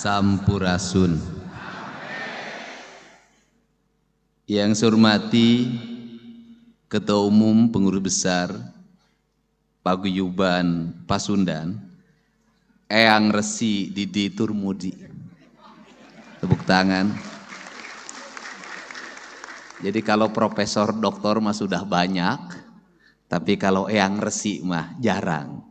Sampurasun. Yang saya hormati Ketua Umum Pengurus Besar Paguyuban Pasundan, Eyang Resi Didi Turmudi. Tepuk tangan. Jadi kalau profesor doktor mah sudah banyak, tapi kalau Eyang Resi mah jarang.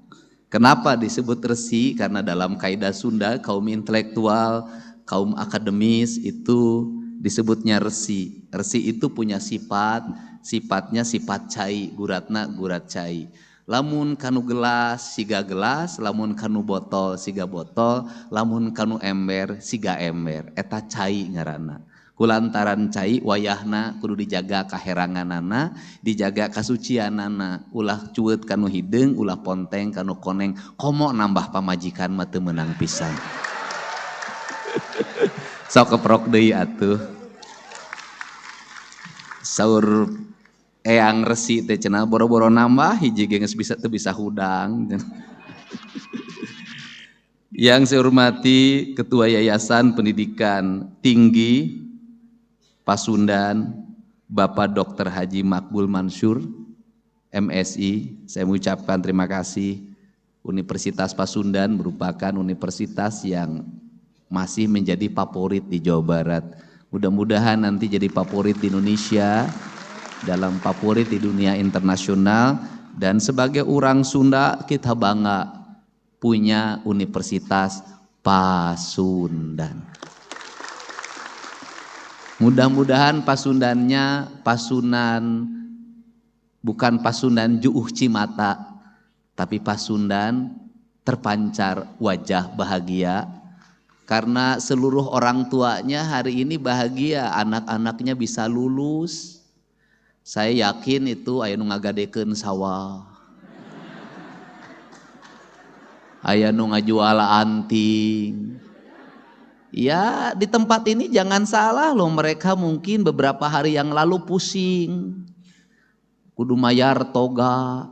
Kenapa disebut resi? Karena dalam kaidah Sunda, kaum intelektual, kaum akademis itu disebutnya resi. Resi itu punya sifatnya sifat cai, guratna gurat cai. Lamun kanu gelas, siga gelas, lamun kanu botol, siga botol, lamun kanu ember, siga ember. Eta cai ngaranna. Kulantaran cai wayahna kudu dijaga kaheranganana, dijaga kasucianana, ulah cueut kanu hideung, ulah ponteng kanu koneng, komo nambah pamajikan mah teu meunang pisan. Sok keprok deui atuh. Saur Eyang Resi teh cenah boro-boro nambah hiji ge geus bisa teu bisa hudang. Yang saya hormati Ketua Yayasan Pendidikan Tinggi Pasundan, Bapak Dr. Haji Makbul Mansur, MSI, saya mengucapkan terima kasih. Universitas Pasundan merupakan universitas yang masih menjadi favorit di Jawa Barat. Mudah-mudahan nanti jadi favorit di Indonesia, dalam favorit di dunia internasional, dan sebagai orang Sunda kita bangga punya Universitas Pasundan. Mudah-mudahan Pasundannya Pasunan, bukan Pasundan Juuh Cimata, tapi Pasundan terpancar wajah bahagia, karena seluruh orang tuanya hari ini bahagia, anak-anaknya bisa lulus. Saya yakin itu aya nu ngagadekeun sawah, aya nu ngajual anting. Ya, di tempat ini jangan salah loh, mereka mungkin beberapa hari yang lalu pusing. Kudu mayar toga.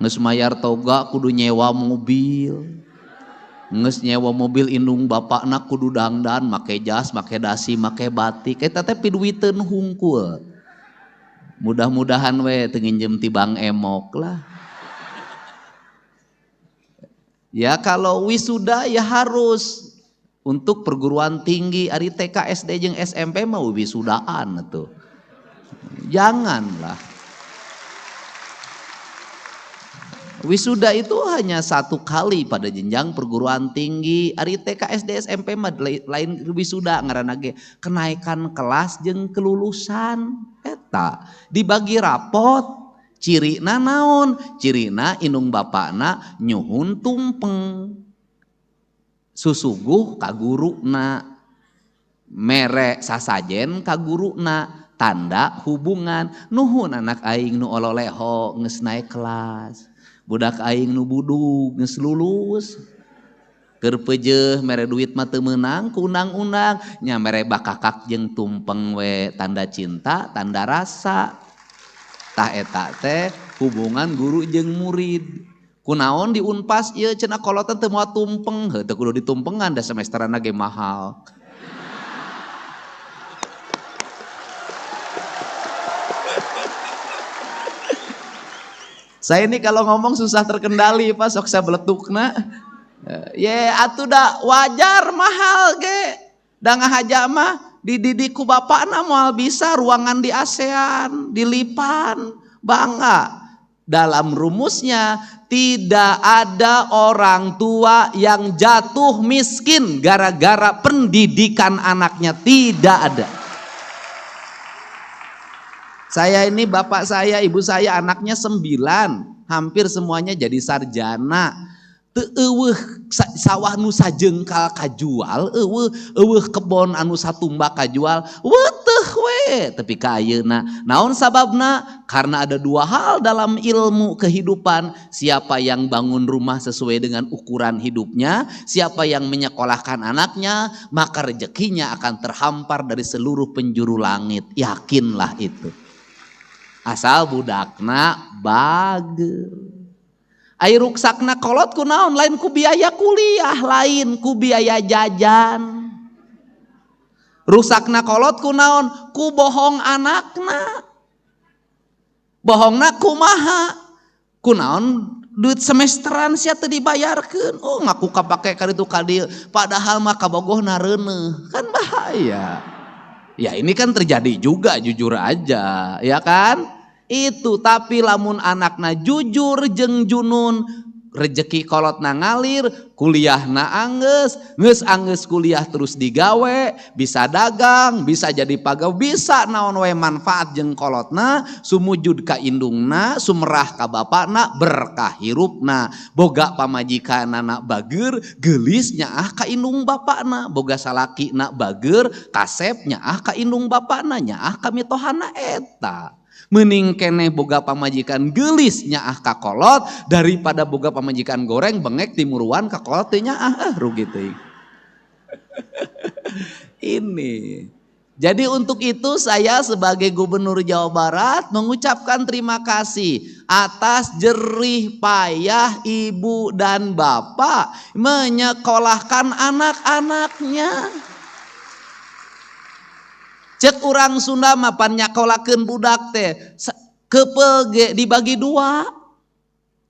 Nges mayar toga kudu nyewa mobil. Nges nyewa mobil indung bapakna kudu dangdan, make jas, make dasi, make batik. Eta teh piduiteun hungkul. Mudah-mudahan we teu nginjem ti Bang Emok lah. Ya kalau wisuda ya harus untuk perguruan tinggi, ari TK, SD jeung SMP mah wisudaan tuh. Janganlah. Wisuda itu hanya satu kali pada jenjang perguruan tinggi. Ari TK, SD, SMP mah lain wisuda ngaranna ge kenaikan kelas jeung kelulusan. Eta dibagi rapot. Cirina naon? Cirina indung bapakna nyuhun tumpeng. Susuguh ka guruna, mere sasajen ka guruna, tanda hubungan. Nuhun anak aing nu ololeho geus naek kelas, budak aing nu budug geus lulus. Keur peujeuh mere duit mah teu meunang ku undang-undang, nya mere bakakak jeung tumpeng we tanda cinta, tanda rasa. Tah eta teh hubungan guru jeung murid. Kunaon di Unpas ieu cenah kolotan teu moal tumpeng, heuh kudu ditumpengan da semesterana ge mahal. Saya ini kalau ngomong susah terkendali Pak, sok saya beletukna. Ye atuh da wajar mahal ge. Da ngahaja mah dididik ku bapakna moal bisa ruangan di ASEAN, di Lipan, bangga. Dalam rumusnya tidak ada orang tua yang jatuh miskin gara-gara pendidikan anaknya, tidak ada. Saya ini bapak saya, ibu saya anaknya 9, hampir semuanya jadi sarjana. Teu eueuh sawah nu sajengkal kajual, eueuh kebon anu satumbak kajual, weuteuh we. Tapi ka ayeuna naon sababna? Karena ada 2 hal dalam ilmu kehidupan. Siapa yang bangun rumah sesuai dengan ukuran hidupnya, siapa yang menyekolahkan anaknya, maka rezekinya akan terhampar dari seluruh penjuru langit. Yakinlah itu. Asal budakna bageur. Ai ruksakna kolot ku naon? Lain ku biaya kuliah, lain ku biaya jajan. Rusakna kolot ku naon? Ku bohong anakna. Bohongna kumaha? Ku naon? Duit semesteran sia teu dibayarkeun. Oh ngaku kapake kaditu kadieu, padahal mah kabogohna reuneuh. Kan bahaya. Ya ini kan terjadi juga, jujur aja, ya kan? Itu tapi lamun anakna jujur jeung junun, rezeki kolotna ngalir, kuliahna geus anggeus kuliah terus digawe, bisa dagang, bisa jadi pagawe, bisa naon we manfaat jeung kolotna, sumujud ka indungna, sumerah ka bapakna, berkah hirupna, boga pamajikanana bageur, geulis nyaah ka indung bapakna, boga salakina bageur, kasep nyaah ka indung bapakna, nyaah ka mitohana eta. Mending keneh boga pamajikan geulis nyaah ka kolot daripada boga pamajikan goreng bengek timuruan ka kolot teh nyaah, rugi teuing. Ini. Jadi untuk itu saya sebagai Gubernur Jawa Barat mengucapkan terima kasih atas jerih payah ibu dan bapak menyekolahkan anak-anaknya. Cek urang Sunda mah pan nyakolakeun budak teh kepege dibagi dua.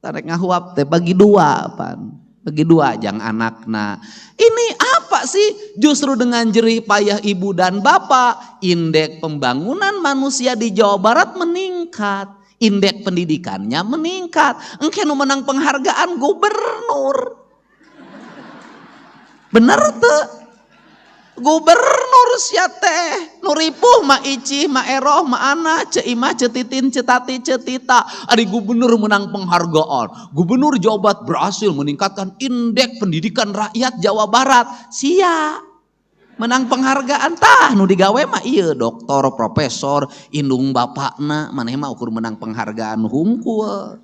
Tarek ngahuap teh bagi dua pan. Bagi dua jang anakna. Ini apa sih? Justru dengan jerih payah ibu dan bapak, indeks pembangunan manusia di Jawa Barat meningkat. Indeks pendidikannya meningkat. Engke nu menang penghargaan gubernur. Bener teu? Gubernur sia teh nu ripuh ma Icih ma Eroh ma Ana ce Imah ce Titin ce Tati ce Tita ari gubernur menang penghargaan. Gubernur Jawa Barat berhasil meningkatkan indeks pendidikan rakyat Jawa Barat. Sia menang penghargaan tah nu digawe mah ieu doktor profesor indung bapakna maneh mah ukur menang penghargaan hungkul.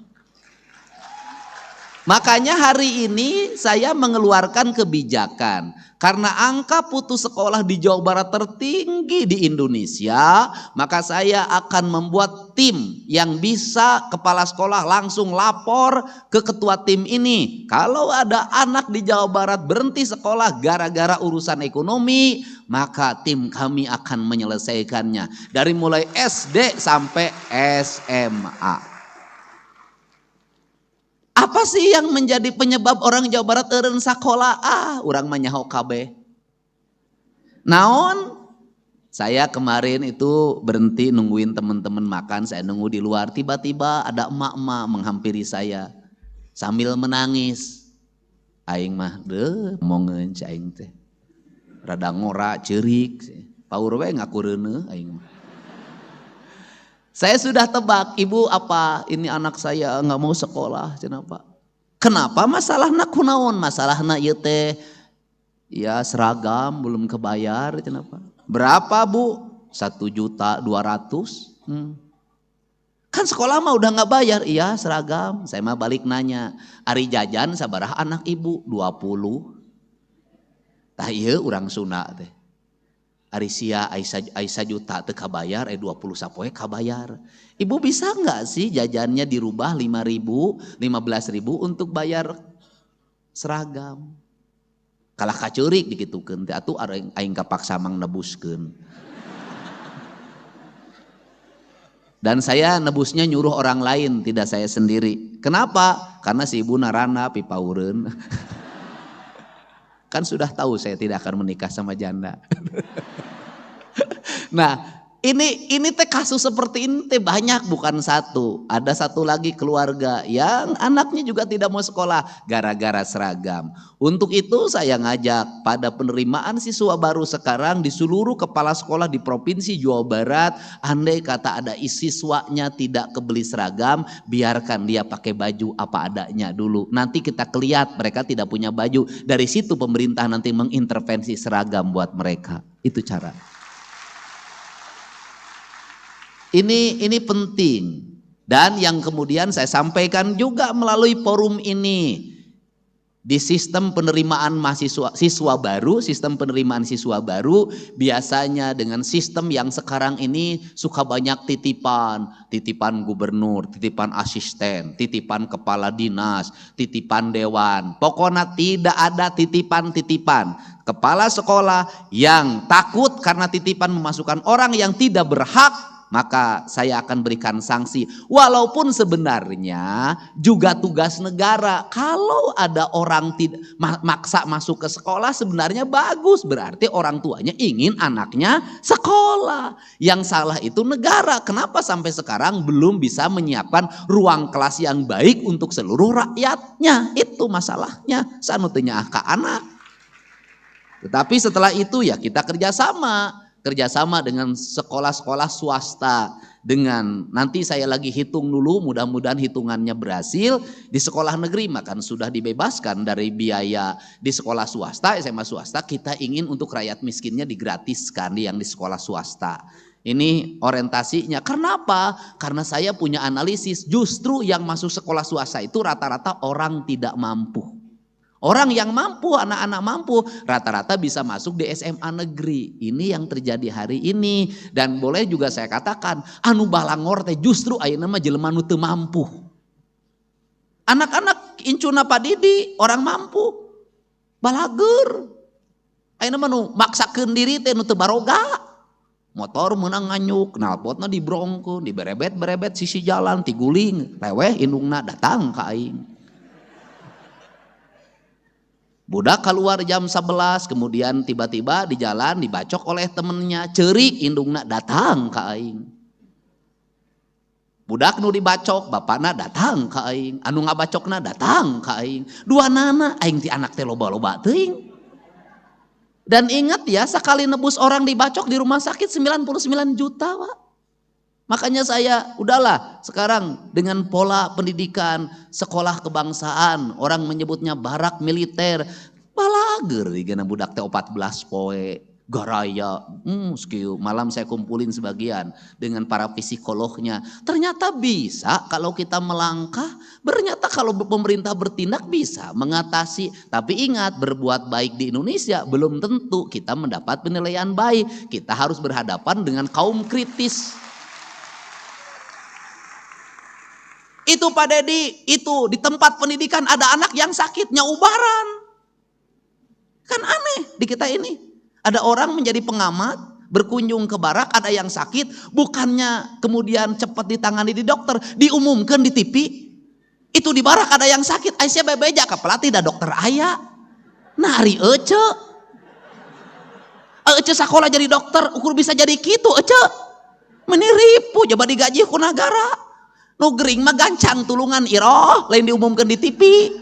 Makanya hari ini saya mengeluarkan kebijakan karena angka putus sekolah di Jawa Barat tertinggi di Indonesia, maka saya akan membuat tim yang bisa kepala sekolah langsung lapor ke ketua tim ini. Kalau ada anak di Jawa Barat berhenti sekolah gara-gara urusan ekonomi, maka tim kami akan menyelesaikannya dari mulai SD sampai SMA. Apa sih yang menjadi penyebab orang Jawa Barat eureun sakola? Urang mah nyaho kabeh. Naon? Saya kemarin itu berhenti nungguin teman-teman makan, saya nunggu di luar, tiba-tiba ada emak-emak menghampiri saya sambil menangis. Aing mah momongeun aing teh. Rada ngora ceurik, paur we ngaku reuneuh aing mah. Saya sudah tebak, ibu apa ini anak saya nggak mau sekolah, kenapa? Kenapa masalahna kunaon? Masalahna ieu teh ya seragam belum kebayar, kenapa? Berapa bu? 1.200.000. Kan sekolah mah udah nggak bayar, iya seragam. Saya mah balik nanya, ari jajan sabaraha anak ibu? 20. Tah ieu urang Sunda teh. Ari sia Aisyah juta teu kabayar 20 sapoe kabayar. Ibu bisa enggak sih jajannya dirubah 5.000, 15.000 untuk bayar seragam? Kalah kacurik digitukeun teh atuh aing kapaksa mang nebuskeun. Dan saya nebusnya nyuruh orang lain, tidak saya sendiri. Kenapa? Karena si ibu narana pipaureun. Kan sudah tahu saya tidak akan menikah sama janda. Nah ini teh kasus seperti ini teh banyak, bukan satu. Ada satu lagi keluarga yang anaknya juga tidak mau sekolah gara-gara seragam. Untuk itu saya ngajak pada penerimaan siswa baru sekarang di seluruh kepala sekolah di Provinsi Jawa Barat, andai kata ada siswanya tidak kebeli seragam, biarkan dia pakai baju apa adanya dulu. Nanti kita kelihat mereka tidak punya baju, dari situ pemerintah nanti mengintervensi seragam buat mereka. Itu cara. Ini penting, dan yang kemudian saya sampaikan juga melalui forum ini, Di sistem penerimaan siswa baru biasanya dengan sistem yang sekarang ini suka banyak titipan gubernur, titipan asisten, titipan kepala dinas, titipan dewan. Pokoknya tidak ada titipan-titipan. Kepala sekolah yang takut karena titipan memasukkan orang yang tidak berhak, maka saya akan berikan sanksi. Walaupun sebenarnya juga tugas negara. Kalau ada orang maksa masuk ke sekolah sebenarnya bagus. Berarti orang tuanya ingin anaknya sekolah. Yang salah itu negara. Kenapa sampai sekarang belum bisa menyiapkan ruang kelas yang baik untuk seluruh rakyatnya? Itu masalahnya. Sanutnya ke anak. Tetapi setelah itu ya kita kerjasama dengan sekolah-sekolah swasta, dengan nanti saya lagi hitung dulu, mudah-mudahan hitungannya berhasil. Di sekolah negeri makan sudah dibebaskan dari biaya. Di sekolah swasta, SMA swasta, kita ingin untuk rakyat miskinnya digratiskan yang di sekolah swasta. Ini orientasinya. Kenapa? Karena saya punya analisis, justru yang masuk sekolah swasta itu rata-rata orang tidak mampu. Orang yang mampu, anak-anak mampu, rata-rata bisa masuk di SMA negeri. Ini yang terjadi hari ini. Dan boleh juga saya katakan, anu balangor teh justru ayeuna mah jelema nu teu mampu. Anak-anak incuna padidi, orang mampu. Balager. Ayeuna mah nu maksakeun diri teh nu teu baroga. Motor meunang nganyuk, knalpotna dibrongkeun, diberebet-berebet sisi jalan, tiguling, leweh indungna datang ka aing. Budak keluar jam 11, kemudian tiba-tiba di jalan dibacok oleh temennya, cerik indungna datang ke aing. Budak nu dibacok, bapakna datang ke aing, anu ngabacokna datang ke aing. Dua nana, aing ti anak teh loba-loba teuing. Dan ingat ya, sekali nebus orang dibacok di rumah sakit 99 juta, Pak. Makanya saya udahlah sekarang dengan pola pendidikan sekolah kebangsaan, orang menyebutnya barak militer, balager digana budak teh 14 poe garaya, skill. Malam saya kumpulin sebagian dengan para psikolognya. Ternyata bisa kalau kita melangkah, ternyata kalau pemerintah bertindak bisa mengatasi. Tapi ingat, berbuat baik di Indonesia belum tentu kita mendapat penilaian baik. Kita harus berhadapan dengan kaum kritis. Itu Pak Dedi, itu di tempat pendidikan ada anak yang sakitnya ubaran. Kan aneh di kita ini. Ada orang menjadi pengamat, berkunjung ke barak, ada yang sakit, bukannya kemudian cepat ditangani di dokter, diumumkan di TV. Itu di barak ada yang sakit, Aisyah bebeja ke pelatih dah dokter aya. Nari ece. Ece sekolah jadi dokter, ukur bisa jadi gitu ece. Meniripu, coba digaji ku negara. Nu gering mah gancang tulungan iroh, lain diumumkan di TV.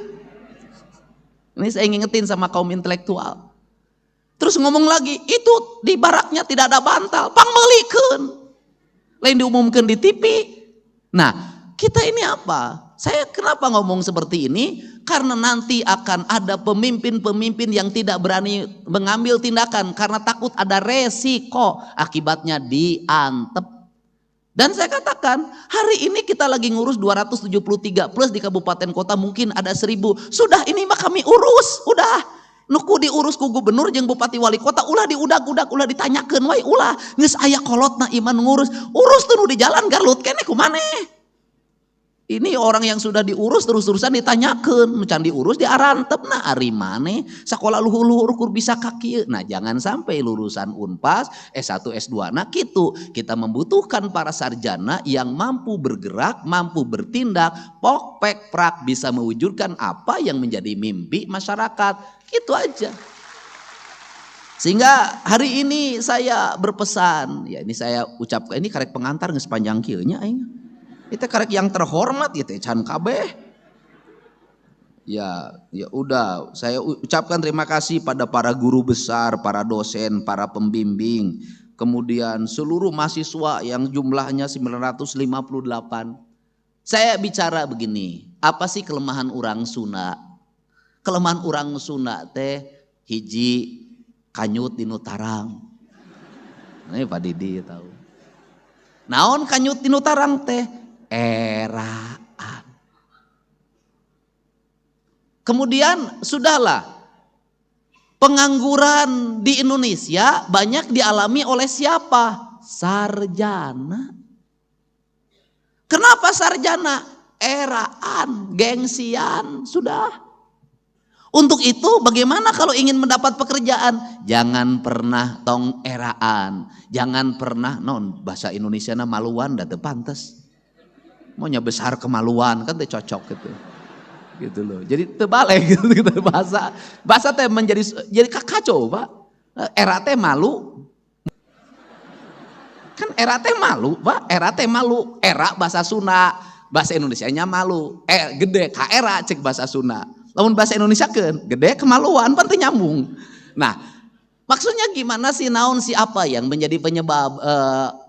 Ini saya ngingetin sama kaum intelektual. Terus ngomong lagi, itu di baraknya tidak ada bantal, pangmelikeun. Lain diumumkan di TV. Nah, kita ini apa? Saya kenapa ngomong seperti ini? Karena nanti akan ada pemimpin-pemimpin yang tidak berani mengambil tindakan karena takut ada resiko akibatnya diantep. Dan saya katakan, hari ini kita lagi ngurus 273 plus di kabupaten kota mungkin ada 1000. Sudah ini mah kami urus, udah. Nuku diurus ku gubernur jeung bupati wali kota, ulah diudag-udag, ulah ditanyakeun wae, ulah. Geus aya kolotna iman ngurus. Urus tuh nu di jalan Garut keneh kumaneh. Ini orang yang sudah diurus terus-terusan ditanyakeun, nu can diurus diarantepna ari maneh sakola luhur-luhur kur bisa ka kieu. Nah, jangan sampai lulusan Unpas, S1, S2 nah kitu. Kita membutuhkan para sarjana yang mampu bergerak, mampu bertindak, pok pek prak bisa mewujudkan apa yang menjadi mimpi masyarakat. Itu aja. Sehingga hari ini saya berpesan, ya ini saya ucapkan, ini karek pengantar geus panjang kieu nya aing. Itu karek yang terhormat gitu can kabeh. Ya udah, saya ucapkan terima kasih pada para guru besar, para dosen, para pembimbing, kemudian seluruh mahasiswa yang jumlahnya 958. Saya bicara begini, apa sih kelemahan orang Sunda? Kelemahan orang Sunda teh hiji kanyut dinu tarang. Ini Pak Didi tahu. Naon kanyut dinu tarang teh? Eraan. Kemudian sudahlah, pengangguran di Indonesia banyak dialami oleh siapa? Sarjana. Kenapa sarjana? Eraan, gengsian, sudah. Untuk itu bagaimana kalau ingin mendapat pekerjaan? Jangan pernah tong eraan. Jangan pernah, bahasa Indonesia maluan dah pantes. Maunya besar kemaluan, kan teh cocok gitu. Gitu loh. Jadi terbalik gitu bahasa teh jadi kacau, Pak. Era teh malu. Kan era teh malu, Pak. Era teh malu. Era bahasa Sunda, bahasa Indonesianya malu. Gede ka era cek bahasa Sunda. Lamun bahasa Indonesia kan gede kemaluan pan teu nyambung. Nah, maksudnya gimana sih, naon si apa yang menjadi penyebab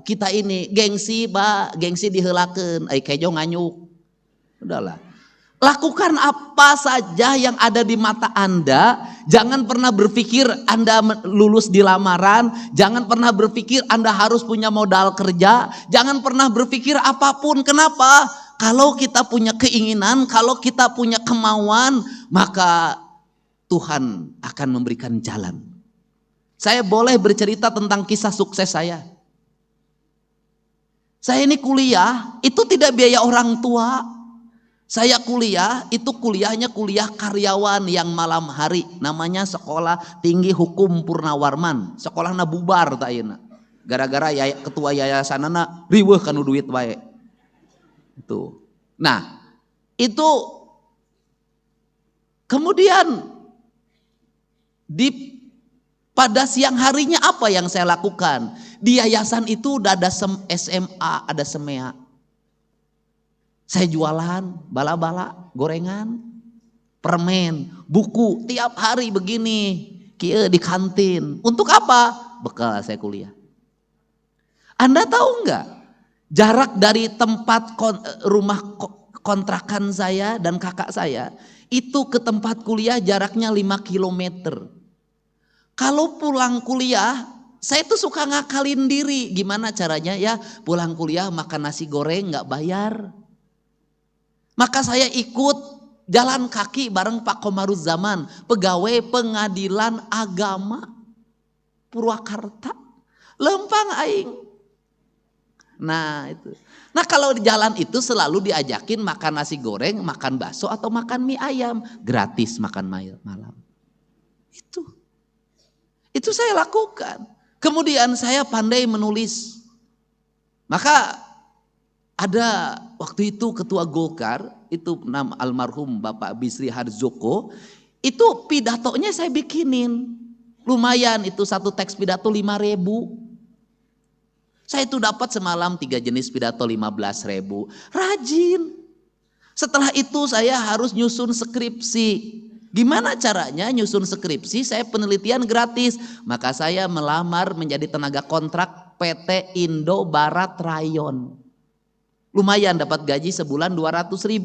kita ini gengsi, Pak, gengsi diheulakeun, ai kejo nganyuk. Udahlah. Lakukan apa saja yang ada di mata Anda. Jangan pernah berpikir Anda lulus di lamaran. Jangan pernah berpikir Anda harus punya modal kerja. Jangan pernah berpikir apapun. Kenapa? Kalau kita punya keinginan, kalau kita punya kemauan, maka Tuhan akan memberikan jalan. Saya boleh bercerita tentang kisah sukses saya. Saya ini kuliah, itu tidak biaya orang tua. Saya kuliah, itu kuliahnya kuliah karyawan yang malam hari. Namanya Sekolah Tinggi Hukum Purnawarman. Sekolahna bubar tak ayeuna. Gara-gara ketua yayasanana riweuh kanu duit bae. Itu. Nah, itu kemudian pada siang harinya apa yang saya lakukan? Di yayasan itu udah ada SMA, ada SEMEA. Saya jualan bala-bala, gorengan, permen, buku tiap hari begini, kieu di kantin. Untuk apa? Bekal saya kuliah. Anda tahu enggak? Jarak dari tempat rumah kontrakan saya dan kakak saya itu ke tempat kuliah jaraknya 5 kilometer. Kalau pulang kuliah, saya tuh suka ngakalin diri. Gimana caranya ya? Pulang kuliah makan nasi goreng gak bayar. Maka saya ikut jalan kaki bareng Pak Komaruzzaman, pegawai pengadilan agama Purwakarta. Lempang aing. Nah itu. Nah kalau di jalan itu selalu diajakin makan nasi goreng, makan bakso atau makan mie ayam. Gratis makan malam. Itu saya lakukan. Kemudian saya pandai menulis. Maka ada waktu itu ketua Golkar, itu nama almarhum Bapak Bisri Harjoko. Itu pidatonya saya bikinin. Lumayan itu satu teks pidato 5.000. Saya itu dapat semalam 3 jenis pidato 15.000. Rajin. Setelah itu saya harus nyusun skripsi. Gimana caranya nyusun skripsi? Saya penelitian gratis. Maka saya melamar menjadi tenaga kontrak PT Indo Barat Rayon. Lumayan dapat gaji sebulan 200.000.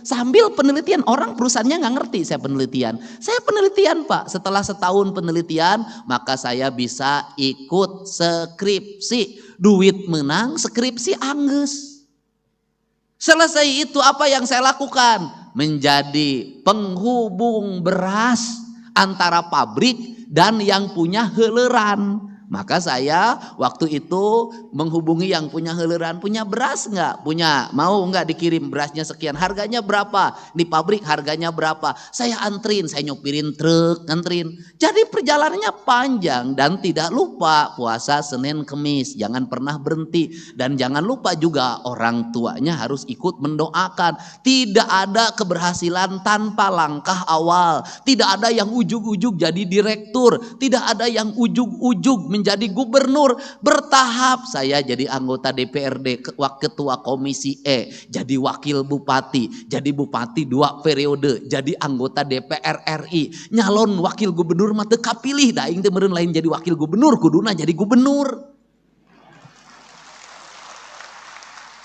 Sambil penelitian, orang perusahaannya nggak ngerti saya penelitian. Saya penelitian Pak. Setelah setahun penelitian, maka saya bisa ikut skripsi. Duit menang, skripsi angges. Selesai itu apa yang saya lakukan? Menjadi penghubung beras antara pabrik dan yang punya heuleran. Maka saya waktu itu menghubungi yang punya heuleran, punya beras enggak? Punya, mau enggak dikirim berasnya sekian? Harganya berapa? Di pabrik harganya berapa? Saya antrin, saya nyopirin truk, antrin. Jadi perjalanannya panjang dan tidak lupa puasa Senin Kemis, jangan pernah berhenti. Dan jangan lupa juga orang tuanya harus ikut mendoakan. Tidak ada keberhasilan tanpa langkah awal. Tidak ada yang ujug-ujug jadi direktur, tidak ada yang ujug-ujug menjadi gubernur. Bertahap saya jadi anggota DPRD, ketua komisi E, jadi wakil bupati, jadi bupati 2 periode, jadi anggota DPR RI, nyalon wakil gubernur mah teu kapilih da aing teh meureun lain jadi wakil gubernur, kuduna jadi gubernur.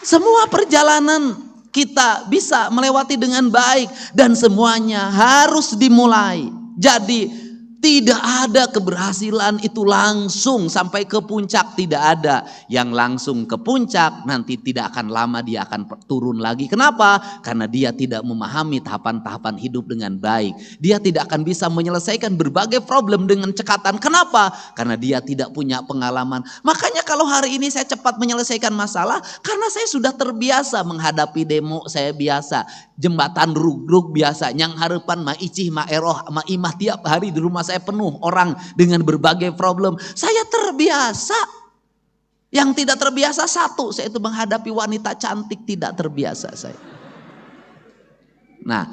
Semua perjalanan kita bisa melewati dengan baik dan semuanya harus dimulai. Jadi Tidak ada keberhasilan itu langsung sampai ke puncak, tidak ada. Yang langsung ke puncak nanti tidak akan lama dia akan turun lagi. Kenapa? Karena dia tidak memahami tahapan-tahapan hidup dengan baik. Dia tidak akan bisa menyelesaikan berbagai problem dengan cekatan. Kenapa? Karena dia tidak punya pengalaman. Makanya kalau hari ini saya cepat menyelesaikan masalah, karena saya sudah terbiasa menghadapi demo, saya biasa. Jembatan rug-rug biasa, nyang harapan ma icih ma eroh ma imah tiap hari di rumah saya penuh orang dengan berbagai problem. Saya terbiasa. Yang tidak terbiasa satu, saya itu menghadapi wanita cantik, tidak terbiasa saya. Nah,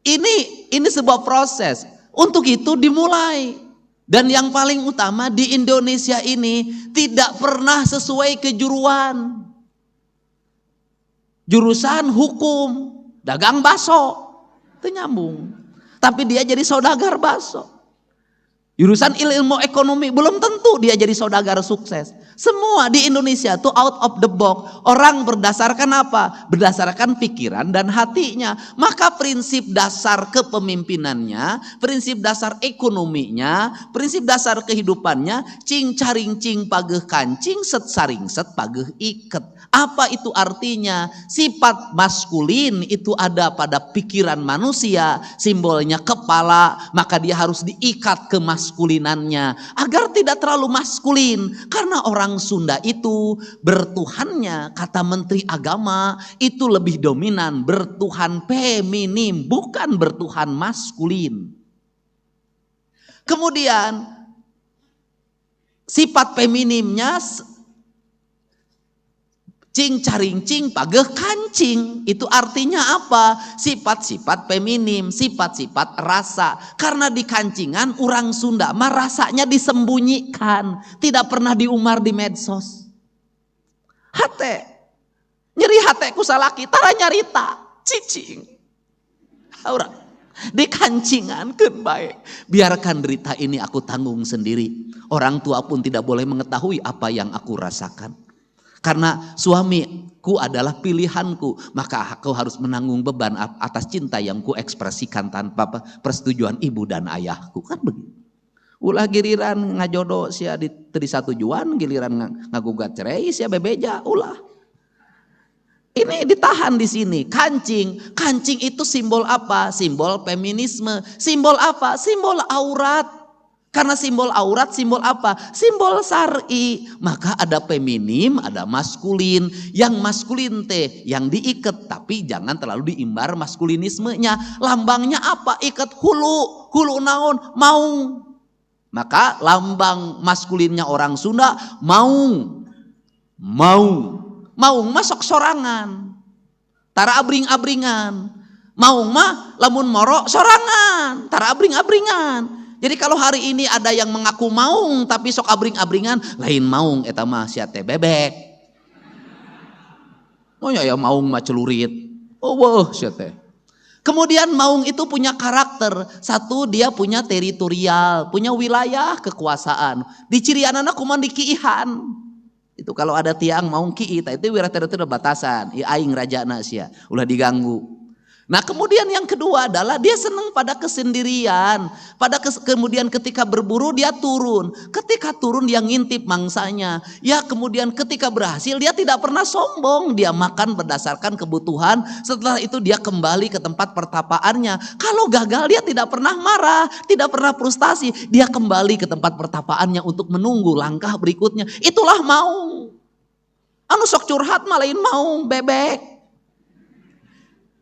ini sebuah proses. Untuk itu dimulai. Dan yang paling utama di Indonesia ini tidak pernah sesuai kejuruan. Jurusan hukum, dagang baso, itu nyambung. Tapi dia jadi saudagar baso. Jurusan ilmu ekonomi belum tentu dia jadi saudagar sukses. Semua di Indonesia tuh out of the box. Orang berdasarkan apa? Berdasarkan pikiran dan hatinya. Maka prinsip dasar kepemimpinannya, prinsip dasar ekonominya, prinsip dasar kehidupannya, cing caring cing pageh kancing, set saring set pageh iket. Apa itu artinya? Sifat maskulin itu ada pada pikiran manusia, simbolnya kepala, maka dia harus diikat ke maskulinannya agar tidak terlalu maskulin. Karena orang Sunda itu bertuhannya, kata Menteri Agama, itu lebih dominan, bertuhan feminim, bukan bertuhan maskulin. Kemudian sifat feminimnya cing caring cing pageh kancing, itu artinya apa? Sifat-sifat feminim, sifat-sifat rasa. Karena di kancingan orang Sunda mah rasanya disembunyikan, tidak pernah diumar di medsos. Hate nyeri hate ku salaki tara nyarita cicing orang di kancingan keun bae, biarkan derita ini aku tanggung sendiri. Orang tua pun tidak boleh mengetahui apa yang aku rasakan. Karena suamiku adalah pilihanku, maka aku harus menanggung beban atas cinta yang ku ekspresikan tanpa persetujuan ibu dan ayahku. Kan begitu. Ulah giliran ngajodoh sia di satujuan, giliran ngagugat cerai sia bebeja, ulah. Ini ditahan di sini. Kancing. Kancing itu simbol apa? Simbol feminisme. Simbol apa? Simbol aurat. Karena simbol aurat, simbol apa? Simbol syar'i. Maka ada feminim, ada maskulin. Yang maskulin teh yang diikat, tapi jangan terlalu diimbar maskulinismenya. Lambangnya apa? Ikat hulu. Hulu naon? Maung. Maka lambang maskulinnya orang Sunda maung. Maung. Maung masuk sorangan. Tara abring-abringan. Maung mah lamun moro sorangan. Tara abring-abringan. Jadi kalau hari ini ada yang mengaku maung tapi sok abring-abringan, lain maung eta mah sia teh bebek. Oh ya maung mah celurit. Oh wah sia teh. Kemudian maung itu punya karakter. Satu, dia punya teritorial, punya wilayah kekuasaan. Di cirianana kuman di kiihan. Itu kalau ada tiang maung ki'i, itu wilayah teritorial batasan. I aing rajana sia, ulah diganggu. Nah kemudian yang kedua adalah dia senang pada kesendirian. Kemudian ketika berburu dia turun. Ketika turun dia ngintip mangsanya. Ya kemudian ketika berhasil dia tidak pernah sombong. Dia makan berdasarkan kebutuhan. Setelah itu dia kembali ke tempat pertapaannya. Kalau gagal dia tidak pernah marah. Tidak pernah frustasi. Dia kembali ke tempat pertapaannya untuk menunggu langkah berikutnya. Itulah maung. Anu sok curhat malah lain maung bebek.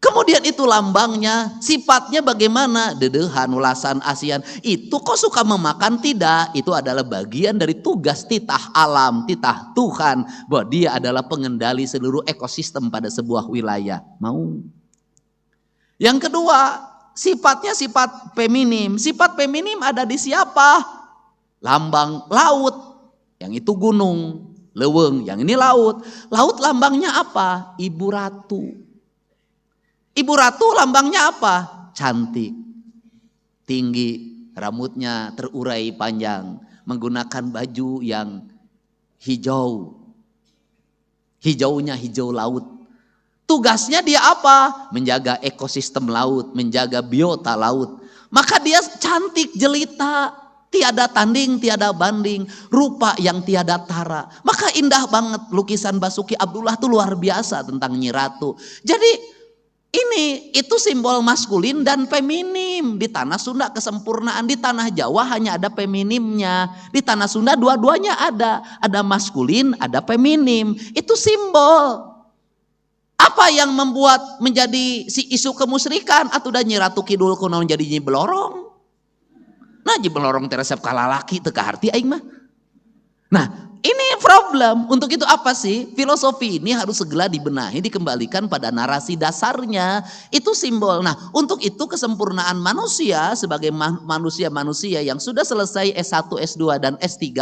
Kemudian itu lambangnya, sifatnya bagaimana? Dedehan, ulasan, asian. Itu kok suka memakan? Tidak. Itu adalah bagian dari tugas titah alam, titah Tuhan. Bahwa dia adalah pengendali seluruh ekosistem pada sebuah wilayah. Mau. Yang kedua, sifatnya sifat feminim. Sifat feminim ada di siapa? Lambang laut. Yang itu gunung, leuweung. Yang ini laut. Laut lambangnya apa? Ibu ratu. Ibu ratu lambangnya apa? Cantik, tinggi, rambutnya terurai panjang, menggunakan baju yang hijau. Hijaunya hijau laut. Tugasnya dia apa? Menjaga ekosistem laut, menjaga biota laut. Maka dia cantik jelita, tiada tanding, tiada banding, rupa yang tiada tara. Maka indah banget lukisan Basuki Abdullah tuh luar biasa tentang Nyi Ratu. Jadi itu simbol maskulin dan feminim. Di tanah Sunda kesempurnaan, di tanah Jawa hanya ada feminimnya. Di tanah Sunda dua-duanya ada maskulin, ada feminim. Itu simbol. Apa yang membuat menjadi si isu kemusyrikan? Atuh da Nyi Ratu Kidul kunaon jadi Nyi Belorong. Nah Nyi Belorong teh resep ka lalaki teu ka harti aing mah. Nah, ini problem. Untuk itu apa sih? Filosofi ini harus segera dibenahi, dikembalikan pada narasi dasarnya. Itu simbol. Nah, untuk itu kesempurnaan manusia sebagai manusia-manusia yang sudah selesai S1, S2, dan S3,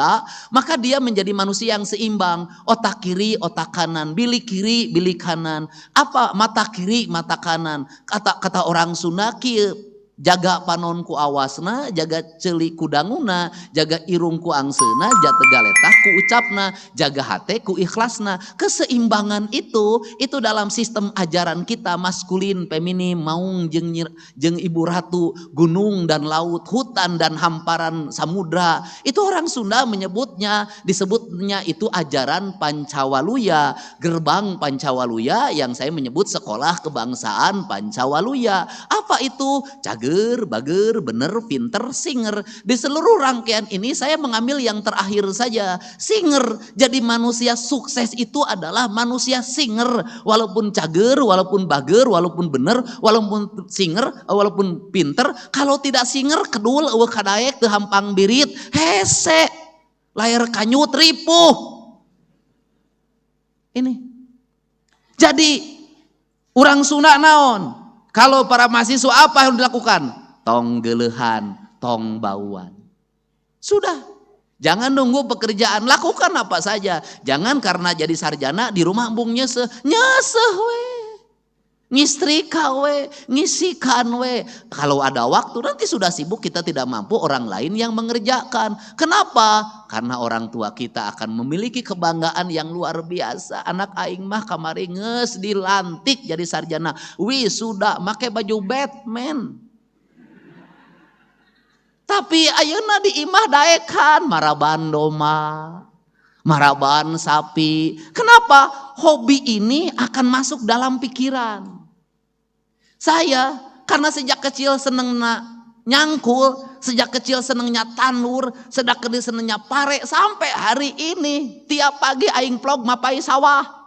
maka dia menjadi manusia yang seimbang. Otak kiri, otak kanan. Bilik kiri, bilik kanan. Apa? Mata kiri, mata kanan. Kata orang Sunda kieu. Jaga panon ku awasna, jaga ceuli ku danguna, jaga irung ku angsena, jaga galetah ku ucapna, jaga hate ku ikhlasna. Keseimbangan itu dalam sistem ajaran kita maskulin, feminim, maung jeung ibu ratu, gunung dan laut, hutan dan hamparan samudra. Itu orang Sunda disebutnya itu ajaran Pancawaluya, gerbang Pancawaluya yang saya menyebut sekolah kebangsaan Pancawaluya. Apa itu? Bager, bener, pinter, singer. Di seluruh rangkaian ini saya mengambil yang terakhir saja. Singer. Jadi manusia sukses itu adalah manusia singer. Walaupun cager, walaupun bager, walaupun bener, walaupun singer, walaupun pinter. Kalau tidak singer, kedul, kadaek, teu hampang birit, hese. Layar kanyut, ripuh. Ini. Jadi, orang Sunda naon? Kalau para mahasiswa apa yang dilakukan? Tong gelehan, tong bauan. Sudah. Jangan nunggu pekerjaan, lakukan apa saja. Jangan karena jadi sarjana di rumah embung nyeseh we. Ngistrika we, ngisikan we. Kalau ada waktu nanti sudah sibuk, kita tidak mampu, orang lain yang mengerjakan. Kenapa? Karena orang tua kita akan memiliki kebanggaan yang luar biasa. Anak aing mah kamari geus dilantik jadi sarjana. Wisuda make baju Batman. Tapi ayeuna di imah daekan maraban domba, maraban sapi. Kenapa? Hobi ini akan masuk dalam pikiran. Saya karena sejak kecil seneng nyangkul, sejak kecil senengnya tanur, sejak kecil senengnya pare, sampai hari ini tiap pagi aing vlog mapai sawah.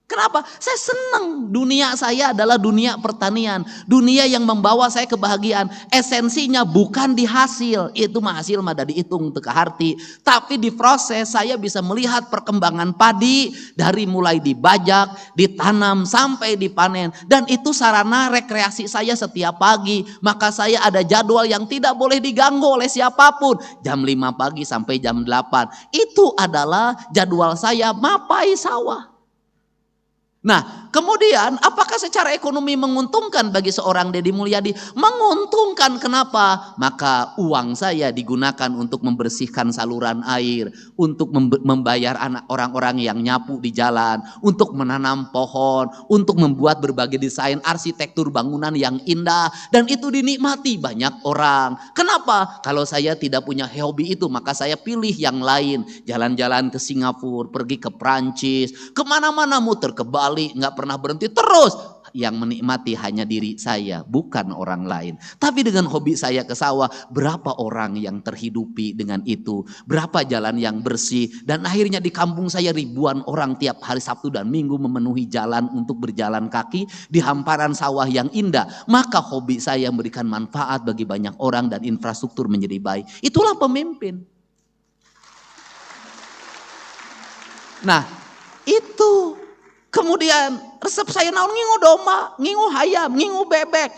Kenapa? Saya senang. Dunia saya adalah dunia pertanian. Dunia yang membawa saya kebahagiaan. Esensinya bukan di hasil. Itu mah hasil mah da dihitung teu kaharti. Tapi di proses saya bisa melihat perkembangan padi. Dari mulai dibajak, ditanam, sampai dipanen. Dan itu sarana rekreasi saya setiap pagi. Maka saya ada jadwal yang tidak boleh diganggu oleh siapapun. Jam 5 pagi sampai jam 8. Itu adalah jadwal saya mapai sawah. Nah, kemudian apakah secara ekonomi menguntungkan bagi seorang Deddy Mulyadi? Menguntungkan. Kenapa? Maka uang saya digunakan untuk membersihkan saluran air, untuk membayar orang-orang yang nyapu di jalan, untuk menanam pohon, untuk membuat berbagai desain arsitektur bangunan yang indah, dan itu dinikmati banyak orang. Kenapa? Kalau saya tidak punya hobi itu, maka saya pilih yang lain. Jalan-jalan ke Singapura, pergi ke Prancis, kemana-mana muter ke Bali, nggak pernah berhenti terus. Yang menikmati hanya diri saya, bukan orang lain. Tapi dengan hobi saya ke sawah, berapa orang yang terhidupi dengan itu, berapa jalan yang bersih, dan akhirnya di kampung saya ribuan orang tiap hari Sabtu dan Minggu memenuhi jalan untuk berjalan kaki di hamparan sawah yang indah. Maka hobi saya memberikan manfaat bagi banyak orang dan infrastruktur menjadi baik. Itulah pemimpin. Nah, itu. Kemudian resep saya naon ngingu domba, ngingu hayam, ngingu bebek,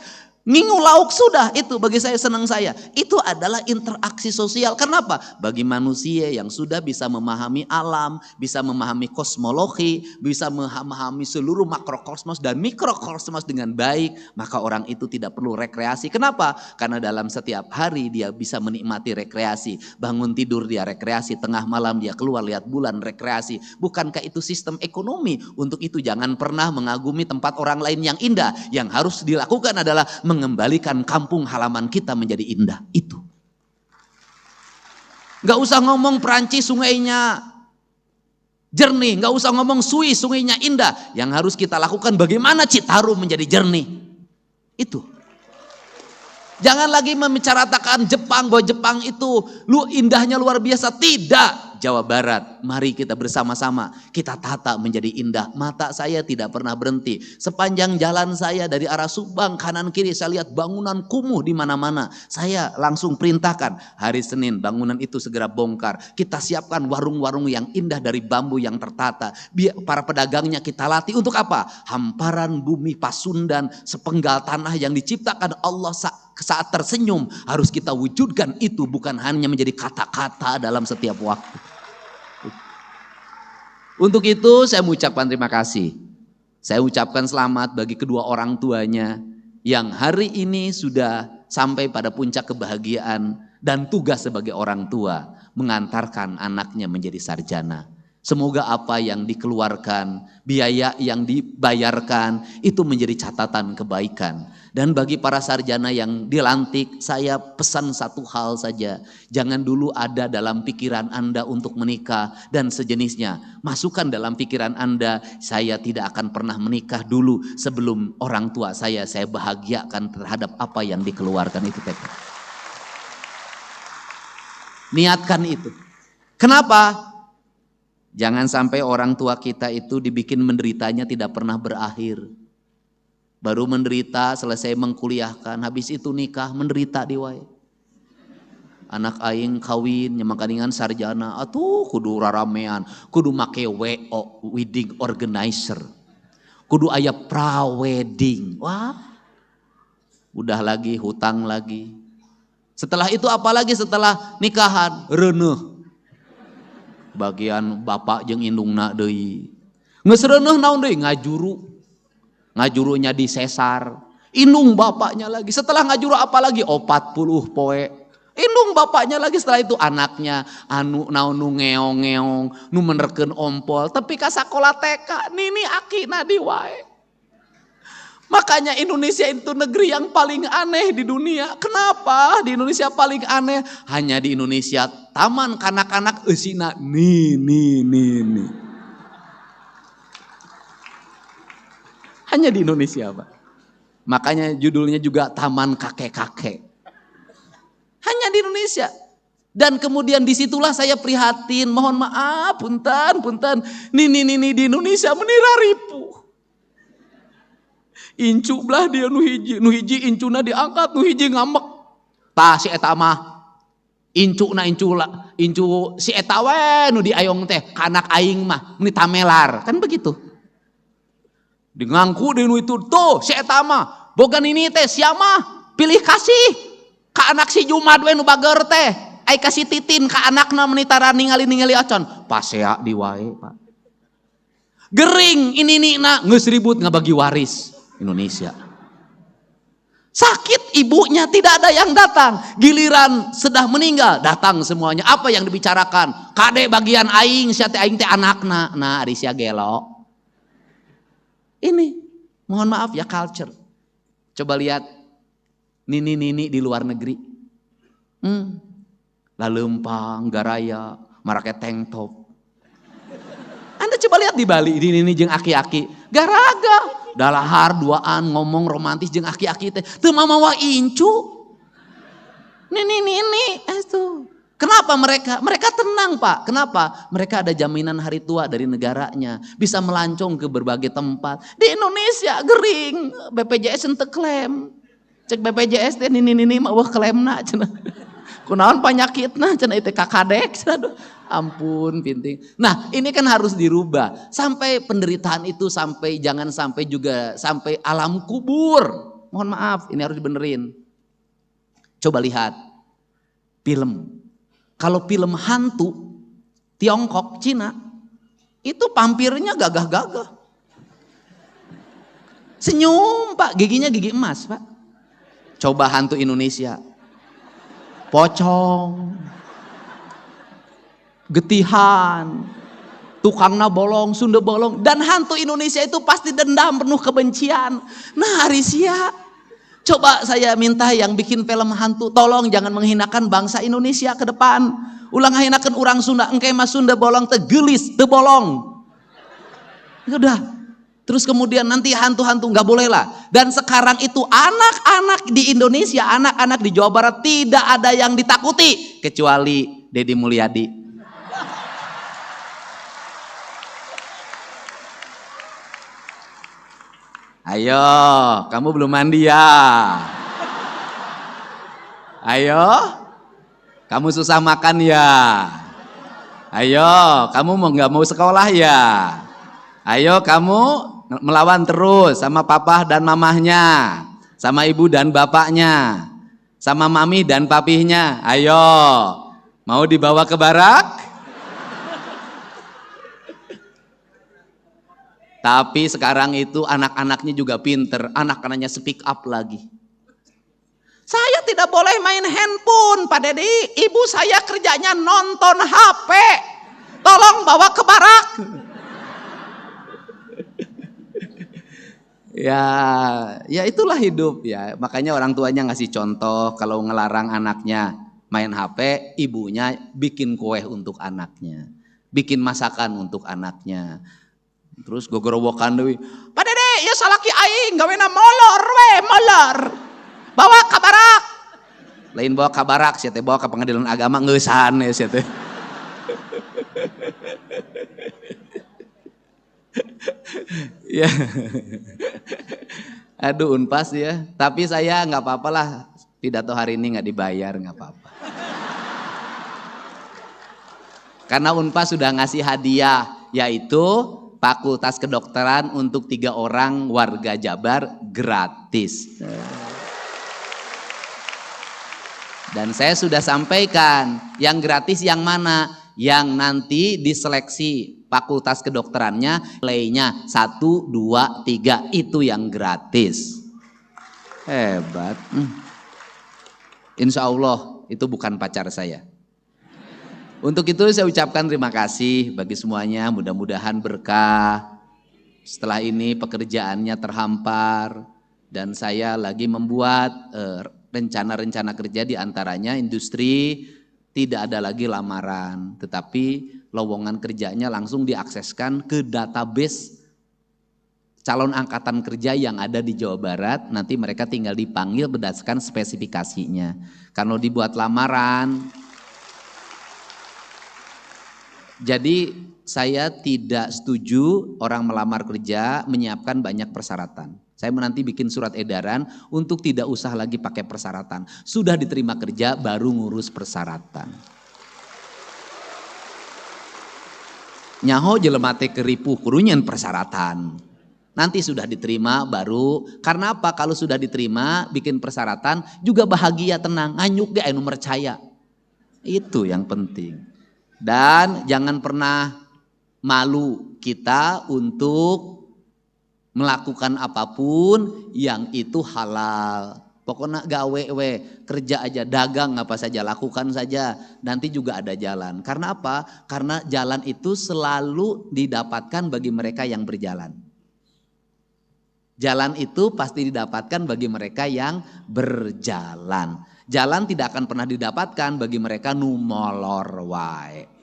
ngingu lauk, sudah itu bagi saya senang saya. Itu adalah interaksi sosial. Kenapa? Bagi manusia yang sudah bisa memahami alam, bisa memahami kosmologi, bisa memahami seluruh makrokosmos dan mikrokosmos dengan baik, maka orang itu tidak perlu rekreasi. Kenapa? Karena dalam setiap hari dia bisa menikmati rekreasi. Bangun tidur dia rekreasi, tengah malam dia keluar lihat bulan rekreasi. Bukankah itu sistem ekonomi? Untuk itu jangan pernah mengagumi tempat orang lain yang indah. Yang harus dilakukan adalah mengembalikan kampung halaman kita menjadi indah. Itu. Gak usah ngomong Perancis sungainya jernih, gak usah ngomong Swiss sungainya indah. Yang harus kita lakukan bagaimana Citarum menjadi jernih. Itu. Jangan lagi membicarakan Jepang, bahwa Jepang itu indahnya luar biasa. Tidak. Jawa Barat, mari kita bersama-sama kita tata menjadi indah. Mata saya tidak pernah berhenti. Sepanjang jalan saya dari arah Subang kanan kiri saya lihat bangunan kumuh di mana-mana. Saya langsung perintahkan hari Senin bangunan itu segera bongkar. Kita siapkan warung-warung yang indah dari bambu yang tertata. Biar para pedagangnya kita latih untuk apa? Hamparan bumi Pasundan, sepenggal tanah yang diciptakan Allah saat tersenyum harus kita wujudkan itu, bukan hanya menjadi kata-kata dalam setiap waktu. Untuk itu saya mengucapkan terima kasih. Saya ucapkan selamat bagi kedua orang tuanya yang hari ini sudah sampai pada puncak kebahagiaan dan tugas sebagai orang tua mengantarkan anaknya menjadi sarjana. Semoga apa yang dikeluarkan, biaya yang dibayarkan itu menjadi catatan kebaikan. Dan bagi para sarjana yang dilantik, saya pesan satu hal saja. Jangan dulu ada dalam pikiran Anda untuk menikah dan sejenisnya. Masukkan dalam pikiran Anda, saya tidak akan pernah menikah dulu sebelum orang tua saya bahagiakan terhadap apa yang dikeluarkan itu. Niatkan itu. Kenapa? Jangan sampai orang tua kita itu dibikin menderitanya tidak pernah berakhir. Baru menderita selesai mengkuliahkan, habis itu nikah menderita di wae. Anak aing kawin nyamakaningan sarjana, atuh kudu raramean, kudu make WO, wedding organizer. Kudu aya pra-wedding. Wah. Udah lagi hutang lagi. Setelah itu apalagi setelah nikahan reuneuh. Bagian bapak jeung indungna deui. Geus reuneuh naon deui ngajuru. Ngajurunya disesar, indung bapaknya lagi. Setelah ngajuru apa lagi? 40 poe. Indung bapaknya lagi, setelah itu anaknya anu naon nu ngeong-ngeong, nu menerkeun ompol, tapi ka sakola TK, nini akina di wae. Makanya Indonesia itu negeri yang paling aneh di dunia. Kenapa di Indonesia paling aneh? Hanya di Indonesia taman kanak-kanak eusina nih. Hanya di Indonesia, Pak. Makanya judulnya juga Taman Kakek-Kakek. Hanya di Indonesia. Dan kemudian disitulah saya prihatin. Mohon maaf, punten. Nini di Indonesia menira ripu. Incu belah dia nu hiji incuna diangkat, nu hiji ngambek. Tah si eta mah incu si eta we nu diayong teh kanak aing mah nu tamelar. Kan begitu. Di ngangku di itu tuh si eta mah boga ini teh siapa pilih kasih ka anak si Jumad we nu bager teh ai kasih titin ka anakna menitara ningali ocon pasea di wae Pak gering ini na geus ribut ngabagi waris Indonesia. Sakit ibunya tidak ada yang datang, giliran sudah meninggal datang semuanya. Apa yang dibicarakan? Kade bagian aing sia teh aing teh anakna. Nah ari sia gelo. Ini, mohon maaf ya culture. Coba lihat nini di luar negeri. Lalempang, garaya, marake tank top. Anda coba lihat di Bali, nini jeung aki-aki. Garaga, dalahar duaan ngomong romantis jeung aki-aki teh. Teu mamawa incu. Nini, itu. Kenapa mereka? Mereka tenang Pak. Kenapa? Mereka ada jaminan hari tua dari negaranya. Bisa melancong ke berbagai tempat. Di Indonesia gering. BPJS ente klaim. Cek BPJS teh nini mah klaimna cenah. Kunaon panyakitna cenah itu kakadek cenah. Ampun pinting. Nah, ini kan harus dirubah. Sampai penderitaan itu jangan sampai alam kubur. Mohon maaf, ini harus dibenerin. Coba lihat film. Kalau film hantu Tiongkok, Cina, itu pampirnya gagah-gagah. Senyum Pak, giginya gigi emas Pak. Coba hantu Indonesia. Pocong. Getihan. Tukangna bolong, Sunda bolong. Dan hantu Indonesia itu pasti dendam, penuh kebencian. Nah Arisia, Coba saya minta yang bikin film hantu, tolong jangan menghinakan bangsa Indonesia ke depan. Ulang hinakan orang Sunda, engke mas Sunda bolong tegelis, tebolong. Udah. Terus kemudian nanti hantu-hantu nggak boleh lah. Dan sekarang itu anak-anak di Indonesia, anak-anak di Jawa Barat tidak ada yang ditakuti kecuali Deddy Mulyadi. Ayo, kamu belum mandi ya? Ayo, kamu susah makan ya? Ayo, kamu nggak mau sekolah ya? Ayo, kamu melawan terus sama papa dan mamahnya, sama ibu dan bapaknya, sama mami dan papihnya. Ayo, mau dibawa ke barak? Tapi sekarang itu anak-anaknya juga pinter, anak-anaknya speak up lagi. Saya tidak boleh main handphone, Pak Dedi. Ibu saya kerjanya nonton HP. Tolong bawa ke barak. Ya itulah hidup ya. Makanya orang tuanya ngasih contoh kalau ngelarang anaknya main HP, ibunya bikin kue untuk anaknya, bikin masakan untuk anaknya. Terus gogorowokan deui, Pak Dede, ya salaki aing gawena molor we, molor. Bawa ka barak. Lain bawa ka barak, sia teh bawa ka pengadilan agama ngeusan ya sia teh. Ya. Aduh Unpas ya, tapi saya nggak apa-apa lah, pidato hari ini nggak dibayar, nggak apa-apa. Karena Unpas sudah ngasih hadiah, yaitu Fakultas Kedokteran untuk 3 orang warga Jabar gratis. Dan saya sudah sampaikan, yang gratis yang mana? Yang nanti diseleksi fakultas kedokterannya, nilainya 1, 2, 3, itu yang gratis. Hebat. Insya Allah itu bukan pacar saya. Untuk itu saya ucapkan terima kasih bagi semuanya, mudah-mudahan berkah. Setelah ini pekerjaannya terhampar dan saya lagi membuat rencana-rencana kerja, di antaranya industri tidak ada lagi lamaran, tetapi lowongan kerjanya langsung diakseskan ke database calon angkatan kerja yang ada di Jawa Barat. Nanti mereka tinggal dipanggil berdasarkan spesifikasinya. Kalau dibuat lamaran, jadi saya tidak setuju orang melamar kerja menyiapkan banyak persyaratan. Saya nanti bikin surat edaran untuk tidak usah lagi pakai persyaratan. Sudah diterima kerja baru ngurus persyaratan. Nyaho jelema teh keripuh kurunyan persyaratan. Nanti sudah diterima baru, karena apa? Kalau sudah diterima bikin persyaratan juga bahagia, tenang, nganyuk ge anu percaya. Itu yang penting. Dan jangan pernah malu kita untuk melakukan apapun yang itu halal. Pokoknya gawe kerja aja, dagang apa saja, lakukan saja. Nanti juga ada jalan. Karena apa? Karena jalan itu selalu didapatkan bagi mereka yang berjalan. Jalan itu pasti didapatkan bagi mereka yang berjalan. Jalan tidak akan pernah didapatkan bagi mereka nu molor wae.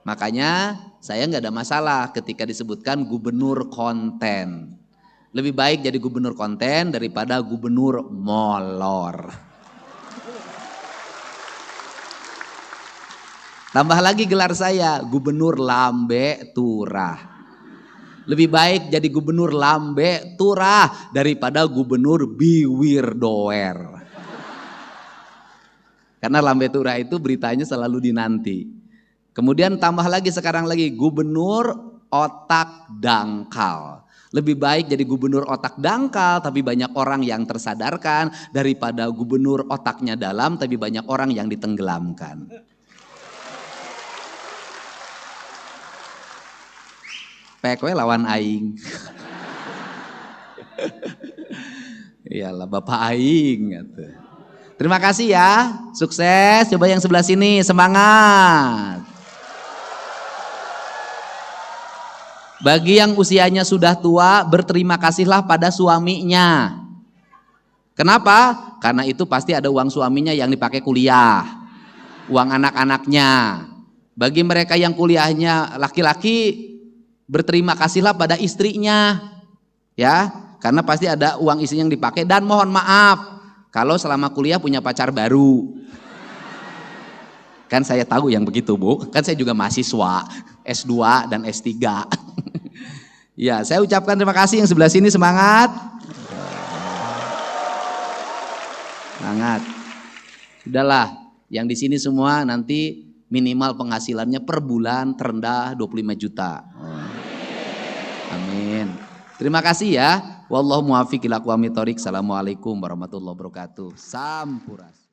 Makanya saya nggak ada masalah ketika disebutkan gubernur konten. Lebih baik jadi gubernur konten daripada gubernur molor. Tambah lagi gelar saya, gubernur lambe turah. Lebih baik jadi gubernur lambe turah daripada gubernur biwir doer. Karena lambe turah itu beritanya selalu dinanti. Kemudian tambah lagi sekarang lagi gubernur otak dangkal. Lebih baik jadi gubernur otak dangkal tapi banyak orang yang tersadarkan daripada gubernur otaknya dalam tapi banyak orang yang ditenggelamkan. Pekwe lawan aing. Iyalah Bapak aing gitu. Terima kasih ya, sukses. Coba yang sebelah sini, semangat. Bagi yang usianya sudah tua, berterima kasihlah pada suaminya. Kenapa? Karena itu pasti ada uang suaminya yang dipakai kuliah, uang anak-anaknya. Bagi mereka yang kuliahnya laki-laki, berterima kasihlah pada istrinya, ya, karena pasti ada uang istri yang dipakai. Dan mohon maaf kalau selama kuliah punya pacar baru. Kan saya tahu yang begitu, Bu. Kan saya juga mahasiswa S2 dan S3. Ya, saya ucapkan terima kasih. Yang sebelah sini semangat. Semangat. Sudahlah, yang di sini semua nanti minimal penghasilannya per bulan terendah 25 juta. Amin. Terima kasih ya. Wallahu muwaffiq ila aqwamit thoriq. Assalamualaikum warahmatullahi wabarakatuh. Sampurasun.